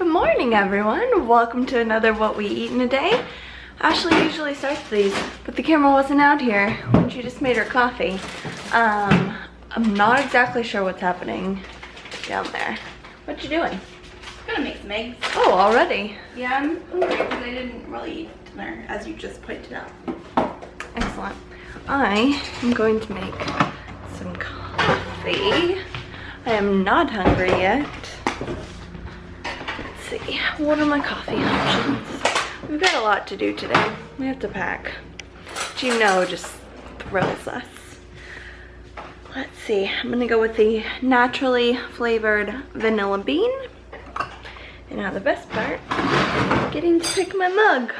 Good morning, everyone. Welcome to another What We Eat in a Day. Ashley usually starts these, but the camera wasn't out here when she just made her coffee. I'm not exactly sure what's happening down there. What you doing? I'm gonna make some eggs. Oh, already? Yeah, I'm hungry because I didn't really eat dinner, as you just pointed out. Excellent. I am going to make some coffee. I am not hungry yet. Let's see, what are my coffee options? We've got a lot to do today. We have to pack, which you know just thrills us. Let's see, I'm gonna go with the naturally flavored vanilla bean. And now the best part, getting to pick my mug.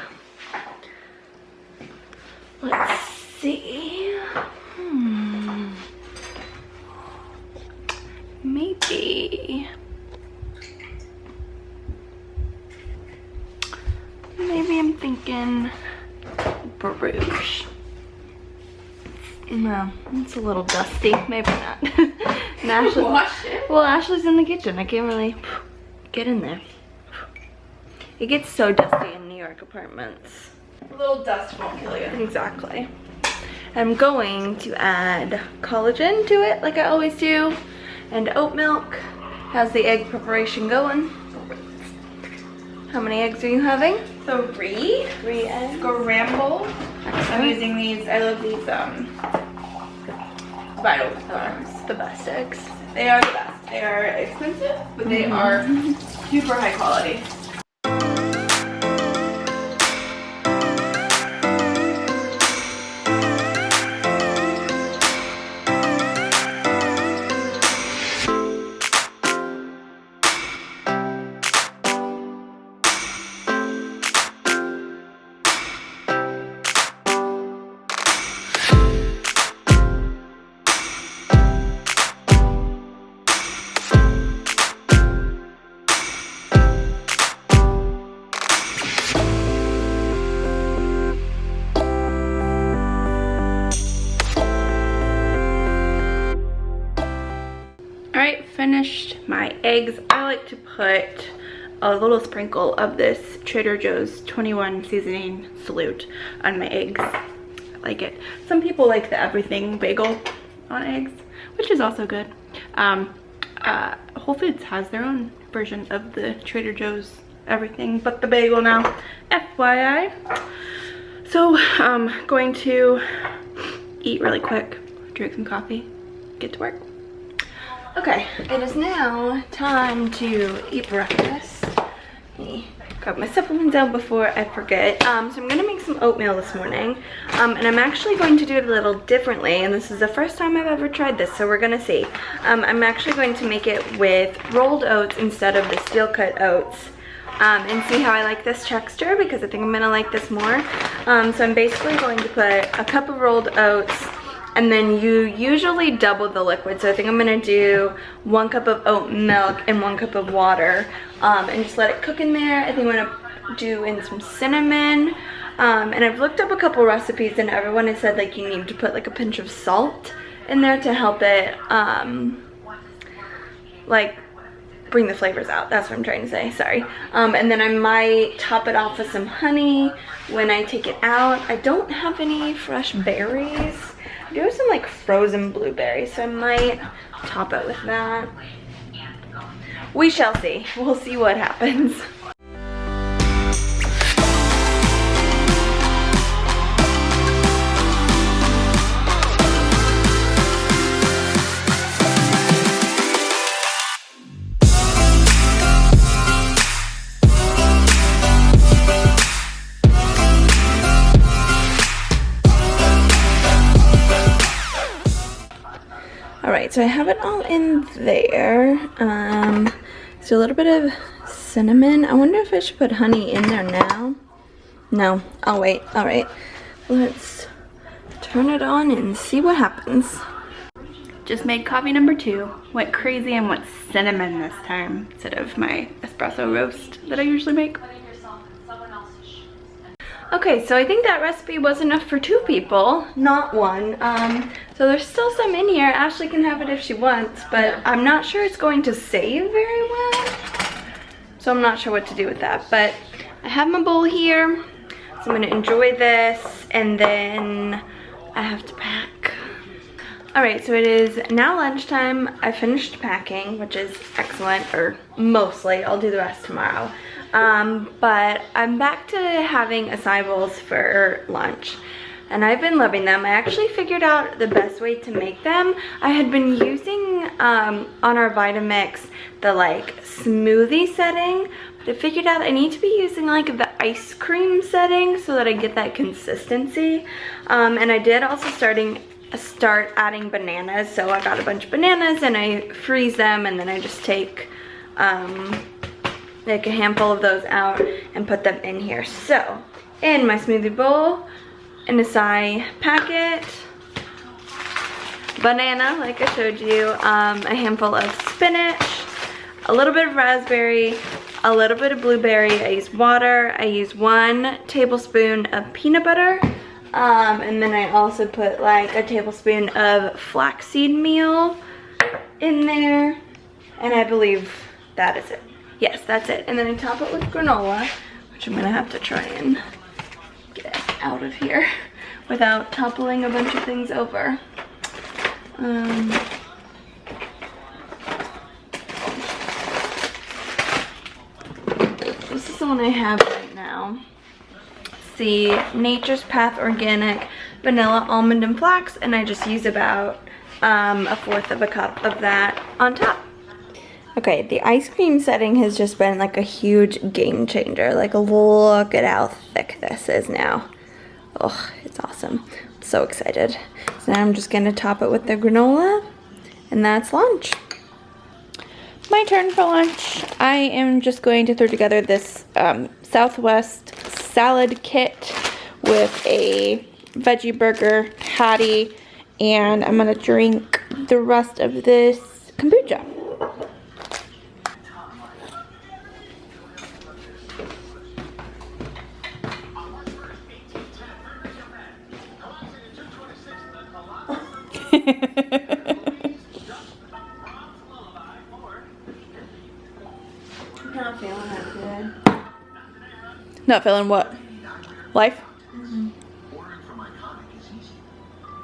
Let's see. Maybe I'm thinking Bruges. No, it's a little dusty. Maybe not. And Ashley, Wash it. well, Ashley's in the kitchen. I can't really get in there. It gets so dusty in New York apartments. A little dust won't kill you. Exactly. I'm going to add collagen to it like I always do, and oat milk. How's the egg preparation going? How many eggs are you having? 3. 3 eggs. Scramble. I'm Excellent. using these. I love these Vital Farms. The best eggs. They are the best. They are expensive, but they are super high quality. Alright, finished my eggs. I like to put a little sprinkle of this Trader Joe's 21 seasoning salute on my eggs. I like it. Some people like the everything bagel on eggs, which is also good. Whole Foods has their own version of the Trader Joe's everything but the bagel now, FYI. So I'm going to eat really quick, drink some coffee, get to work. Okay, it is now time to eat breakfast. Let me grab my supplements out before I forget. So I'm gonna make some oatmeal this morning, and I'm actually going to do it a little differently, and this is the first time I've ever tried this, so we're gonna see. I'm actually going to make it with rolled oats instead of the steel cut oats, and see how I like this texture, because I think I'm gonna like this more. So I'm basically going to put a cup of rolled oats, and then you usually double the liquid. So I think I'm gonna do 1 cup of oat milk and 1 cup of water, and just let it cook in there. I think I'm gonna do in some cinnamon, and I've looked up a couple recipes, and everyone has said like you need to put like a pinch of salt in there to help it like bring the flavors out. That's what I'm trying to say, sorry. And then I might top it off with some honey when I take it out. I don't have any fresh berries. I do have some like frozen blueberries, so I might top it with that. We shall see. We'll see what happens. Alright, so I have it all in there. So a little bit of cinnamon. I wonder if I should put honey in there now. No, I'll wait. Alright, let's turn it on and see what happens. Just made coffee number 2. Went crazy and went cinnamon this time instead of my espresso roast that I usually make. Okay, so I think that recipe was enough for 2 people, not 1. So there's still some in here. Ashley can have it if she wants, but I'm not sure it's going to save very well. So I'm not sure what to do with that, but I have my bowl here. So I'm gonna enjoy this, and then I have to pack. All right, so it is now lunchtime. I finished packing, which is excellent, or mostly. I'll do the rest tomorrow. But I'm back to having acai bowls for lunch. And I've been loving them. I actually figured out the best way to make them. I had been using on our Vitamix the like smoothie setting, but I figured out I need to be using like the ice cream setting so that I get that consistency. And I did also start adding bananas. So I got a bunch of bananas and I freeze them, and then I just take like a handful of those out and put them in here. So in my smoothie bowl, an acai packet, banana like I showed you, a handful of spinach, a little bit of raspberry, a little bit of blueberry. I use water. I use 1 tablespoon of peanut butter, and then I also put like a tablespoon of flaxseed meal in there, and I believe that is it. Yes, that's it. And then I top it with granola, which I'm gonna have to try and get out of here without toppling a bunch of things over. This is the one I have right now. It's the Nature's Path Organic Vanilla Almond and Flax, and I just use about 1/4 of a cup of that on top. Okay, the ice cream setting has just been like a huge game changer. Like, look at how thick this is now. Oh, it's awesome. I'm so excited. So now I'm just gonna top it with the granola, and that's lunch. My turn for lunch. I am just going to throw together this Southwest salad kit with a veggie burger patty, and I'm gonna drink the rest of this kombucha. Not feeling that good. Not feeling what? Life? Mm-hmm.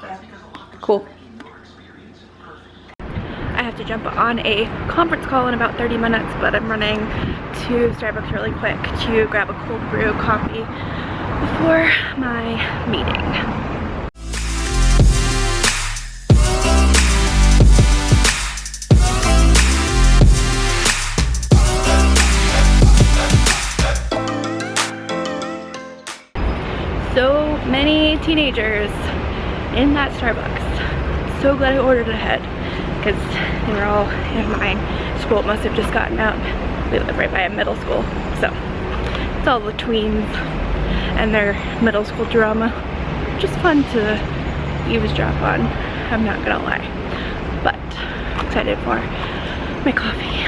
Yeah. Cool. I have to jump on a conference call in about 30 minutes, but I'm running to Starbucks really quick to grab a cold brew coffee before my meeting. So many teenagers in that Starbucks. So glad I ordered ahead because they were all in mine. School must have just gotten out. We live right by a middle school, so it's all the tweens and their middle school drama. Just fun to eavesdrop on, I'm not gonna lie. But excited for my coffee.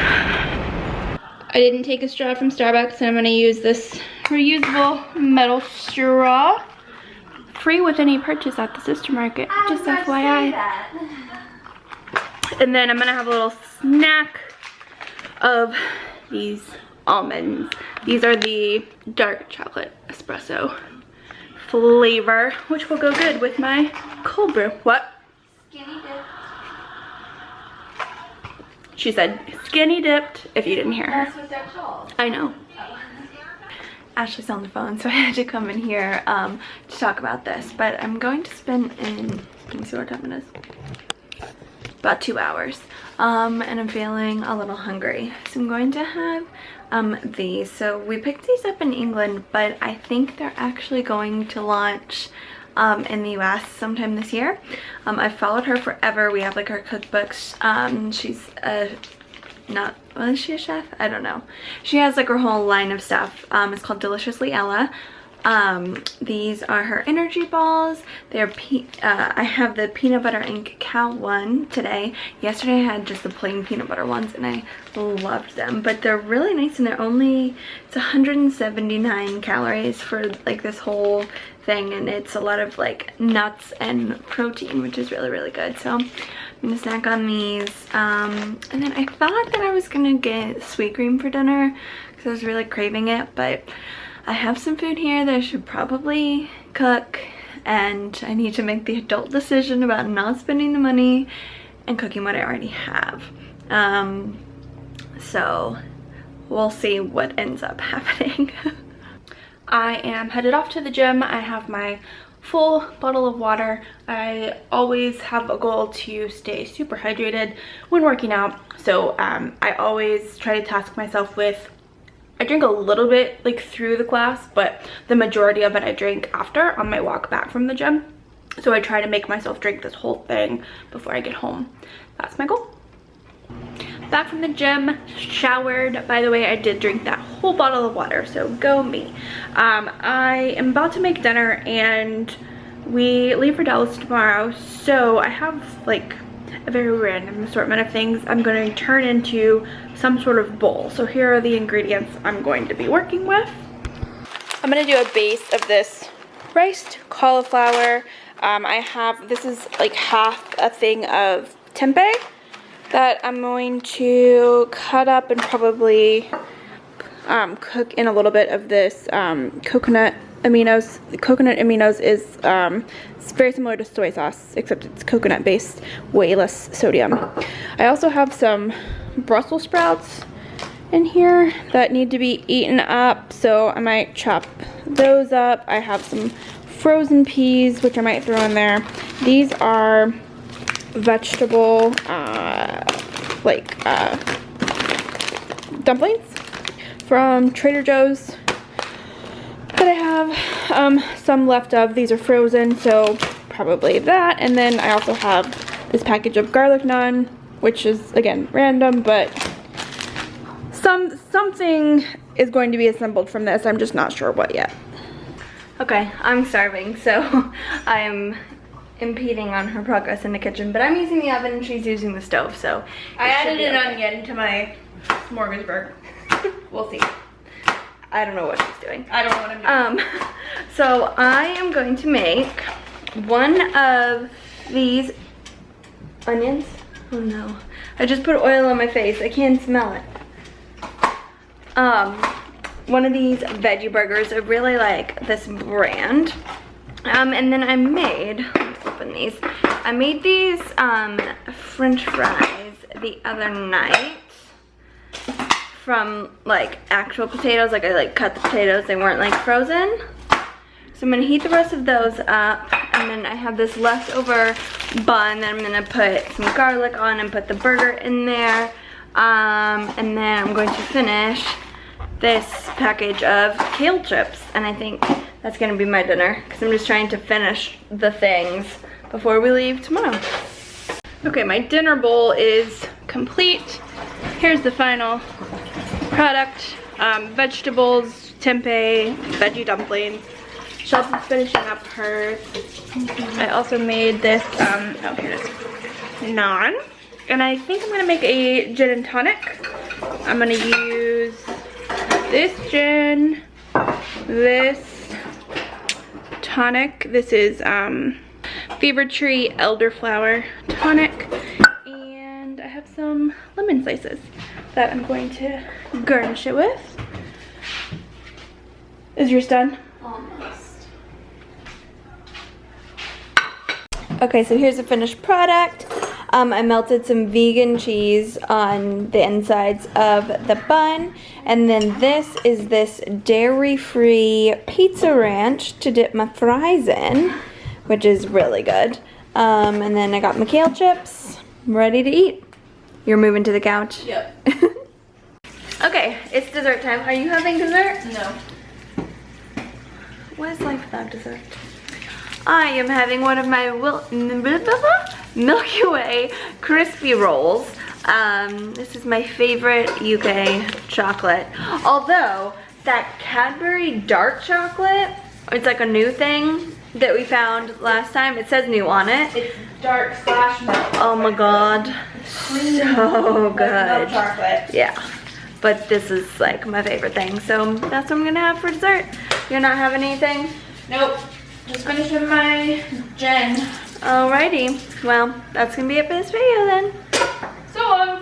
I didn't take a straw from Starbucks, and I'm gonna use this reusable metal straw. Free with any purchase at the sister market, just FYI. And then I'm gonna have a little snack of these almonds. These are the dark chocolate espresso flavor, which will go good with my cold brew. What? Skinny dip. She said skinny dipped, if you didn't hear her. That's what they're called. I know. Ashley's on the phone, so I had to come in here to talk about this. But I'm going to spend in, can you see what time it is? About 2 hours. And I'm feeling a little hungry. So I'm going to have these. So we picked these up in England, but I think they're actually going to launch in the US sometime this year. I've followed her forever. We have like her cookbooks. She's is she a chef? I don't know. She has like her whole line of stuff. It's called Deliciously Ella. These are her energy balls. They're I have the peanut butter and cacao one today. Yesterday I had just the plain peanut butter ones and I loved them, but they're really nice, and they're only, it's 179 calories for like this whole thing, and it's a lot of like nuts and protein, which is really, really good. So I'm gonna snack on these. And then I thought that I was gonna get sweet cream for dinner because I was really craving it, but I have some food here that I should probably cook, and I need to make the adult decision about not spending the money and cooking what I already have. So we'll see what ends up happening. I am headed off to the gym. I have my full bottle of water. I always have a goal to stay super hydrated when working out. So I always try to task myself with, I drink a little bit like through the class, but the majority of it I drink after on my walk back from the gym. So I try to make myself drink this whole thing before I get home. That's my goal. Back from the gym, showered. By the way, I did drink that whole bottle of water, so go me. I am about to make dinner and we leave for Dallas tomorrow, so I have like a very random assortment of things I'm going to turn into some sort of bowl. So here are the ingredients I'm going to be working with. I'm going to do a base of this riced cauliflower. This is like half a thing of tempeh that I'm going to cut up and probably cook in a little bit of this coconut aminos. Coconut aminos is it's very similar to soy sauce, except it's coconut based, way less sodium. I also have some Brussels sprouts in here that need to be eaten up, so I might chop those up. I have some frozen peas, which I might throw in there. These are vegetable dumplings from Trader Joe's that I have some left of. These are frozen, so probably that. And then I also have this package of garlic naan, which is again random, but something is going to be assembled from this. I'm just not sure what yet. Okay, I'm starving, so I'm impeding on her progress in the kitchen, but I'm using the oven and she's using the stove, so I added an onion to my smorgasbord. We'll see. I don't know what she's doing. I don't know what I'm doing. So I am going to make one of these onions. Oh no, I just put oil on my face. I can't smell it. One of these veggie burgers. I really like this brand. And then I made, let's open these. I made these French fries the other night from like actual potatoes. Like I like cut the potatoes, they weren't like frozen. So I'm gonna heat the rest of those up, and then I have this leftover bun that I'm gonna put some garlic on and put the burger in there. And then I'm going to finish this package of kale chips, and I think that's gonna be my dinner because I'm just trying to finish the things before we leave tomorrow. Okay, my dinner bowl is complete. Here's the final product. Vegetables, tempeh, veggie dumplings. Shelbs is finishing up hers. I also made this, oh here it is, naan. And I think I'm gonna make a gin and tonic. I'm gonna use this gin, this tonic. This is Fever Tree Elderflower tonic, and I have some lemon slices that I'm going to garnish it with. Is yours done? Almost. Okay, so here's the finished product. I melted some vegan cheese on the insides of the bun, and then this is this dairy-free pizza ranch to dip my fries in, which is really good. And then I got my kale chips, ready to eat. You're moving to the couch? Yep. Okay, it's dessert time. Are you having dessert? No. What is life without dessert? I am having one of my Milky Way crispy rolls. This is my favorite UK chocolate. Although, that Cadbury dark chocolate, it's like a new thing that we found last time. It says new on it. It's dark / milk. Oh my god. So good. Milk chocolate. Yeah. But this is like my favorite thing. So that's what I'm gonna have for dessert. You're not having anything? Nope. Just finishing my gin. Alrighty. Well, that's gonna be it for this video then. So